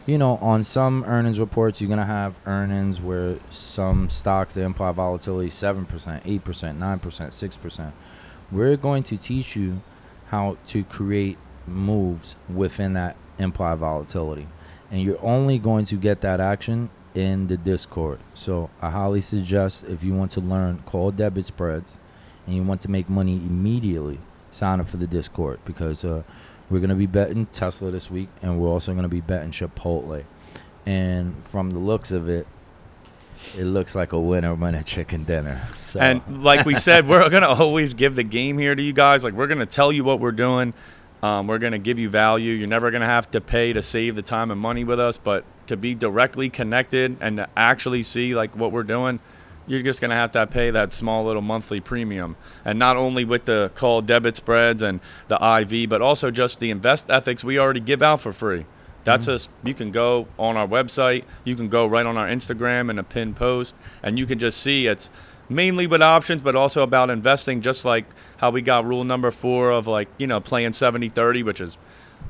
on some earnings reports, you're going to have earnings where some stocks, they imply volatility 7%, 8%, 9%, 6%. We're going to teach you how to create moves within that implied volatility. And you're only going to get that action in the Discord. So I highly suggest, if you want to learn call debit spreads and you want to make money immediately, sign up for the Discord, because we're going to be betting Tesla this week, and we're also going to be betting Chipotle. And from the looks of it, it looks like a winner chicken dinner. So. And like we said, we're going to always give the game here to you guys. Like, we're going to tell you what we're doing. We're going to give you value. You're never going to have to pay to save the time and money with us, but to be directly connected and to actually see like what we're doing, you're just going to have to pay that small little monthly premium. And not only with the call debit spreads and the IV, but also just the Invest Ethics we already give out for free. That's you can go on our website, you can go right on our Instagram in a pinned post, and you can just see it's mainly with options, but also about investing, just like how we got rule number 4 of playing 70-30, which is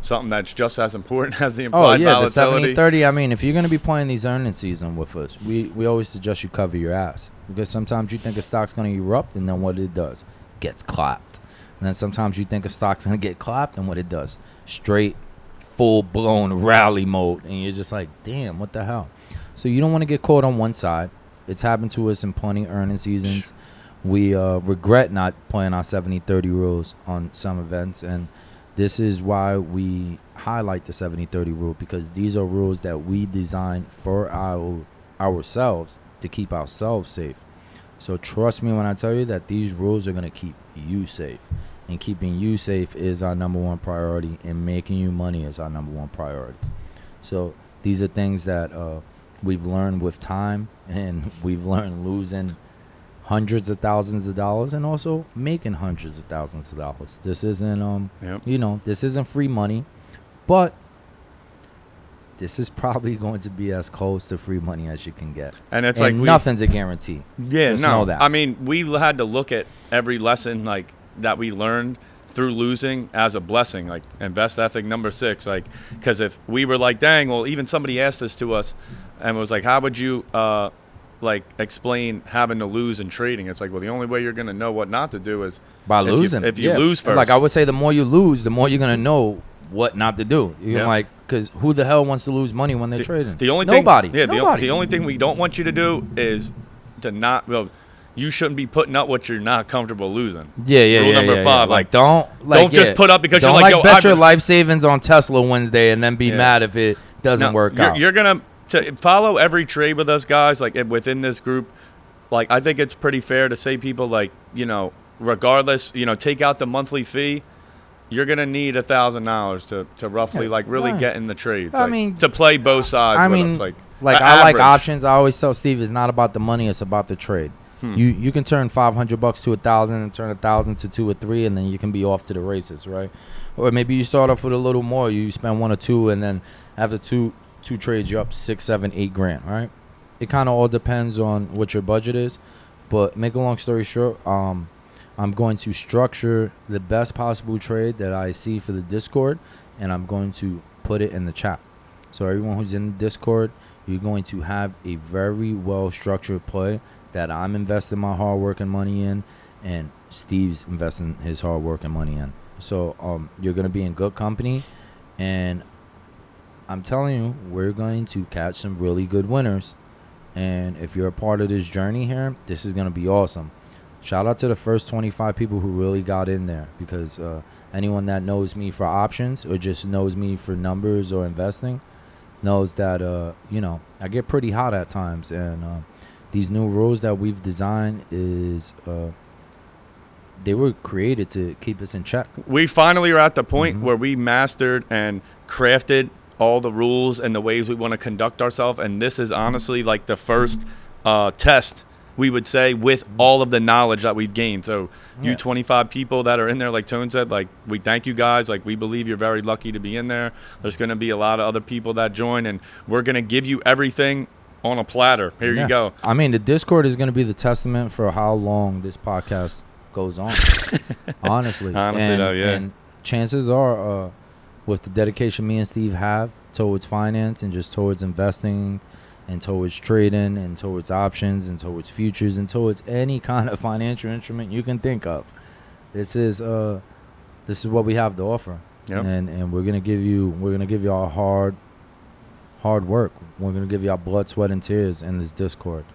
something that's just as important as the implied volatility. The 70-30, I mean, if you're going to be playing these earnings season with us, we always suggest you cover your ass, because sometimes you think a stock's going to erupt, and then what it does, gets clapped. And then sometimes you think a stock's going to get clapped, and what it does, straight full-blown rally mode, and you're just like, damn, what the hell? So you don't want to get caught on one side. It's happened to us in plenty of earnings seasons. We regret not playing our 70-30 rules on some events, and this is why we highlight the 70-30 rule, because these are rules that we design for ourselves to keep ourselves safe. So trust me when I tell you that these rules are going to keep you safe. And keeping you safe is our number one priority, and making you money is our number one priority. So these are things that we've learned with time, and we've learned losing hundreds of thousands of dollars and also making hundreds of thousands of dollars. This isn't this isn't free money, but this is probably going to be as close to free money as you can get. And it's like nothing's a guarantee. Yeah, Just know that. I mean, we had to look at every lesson that we learned through losing as a blessing, like Invest Ethic number 6, because if we were like, dang, well, even somebody asked this to us and was like, how would you explain having to lose in trading? It's like, well, the only way you're going to know what not to do is by losing. If you lose first. Like I would say, the more you lose, the more you're going to know what not to do. Because who the hell wants to lose money when they're trading? Nobody. The only thing we don't want you to do is to not, you shouldn't be putting up what you're not comfortable losing. Rule number 5. Don't just put up because don't you're like, bet your life savings on Tesla Wednesday and then be mad if it doesn't work out. You're gonna follow every trade with us, guys. Like within this group, I think it's pretty fair to say people regardless, take out the monthly fee. You're gonna need $1,000 to roughly really get in the trades. I mean, to play both sides. I like options. I always tell Steve, it's not about the money; it's about the trade. You can turn $500 to $1,000 and turn $1,000 to 2 or 3, and then you can be off to the races, right? Or maybe you start off with a little more. You spend 1 or 2, and then after two trades, you're up 6, 7, 8 grand, right? It kind of all depends on what your budget is. But make a long story short, I'm going to structure the best possible trade that I see for the Discord, and I'm going to put it in the chat. So everyone who's in the Discord, you're going to have a very well structured play that I'm investing my hard work and money in, and Steve's investing his hard work and money in. So you're going to be in good company, and I'm telling you, we're going to catch some really good winners. And if you're a part of this journey here, this is going to be awesome. Shout out to the first 25 people who really got in there, because anyone that knows me for options or just knows me for numbers or investing knows that, I get pretty hot at times, and these new rules that we've designed they were created to keep us in check. We finally are at the point where we mastered and crafted all the rules and the ways we want to conduct ourselves, and this is honestly like the first test, we would say, with all of the knowledge that we've gained. So you 25 people that are in there, like Tone said, we thank you guys. We believe you're very lucky to be in there. There's going to be a lot of other people that join, and we're going to give you everything on a platter. Here you go. I mean, the Discord is going to be the testament for how long this podcast goes on. Honestly, and chances are, with the dedication me and Steve have, towards finance and just towards investing and towards trading and towards options and towards futures and towards any kind of financial instrument you can think of. This is what we have to offer. Yep. And we're gonna give you our hard work. We're gonna give you our blood, sweat, and tears in this Discord.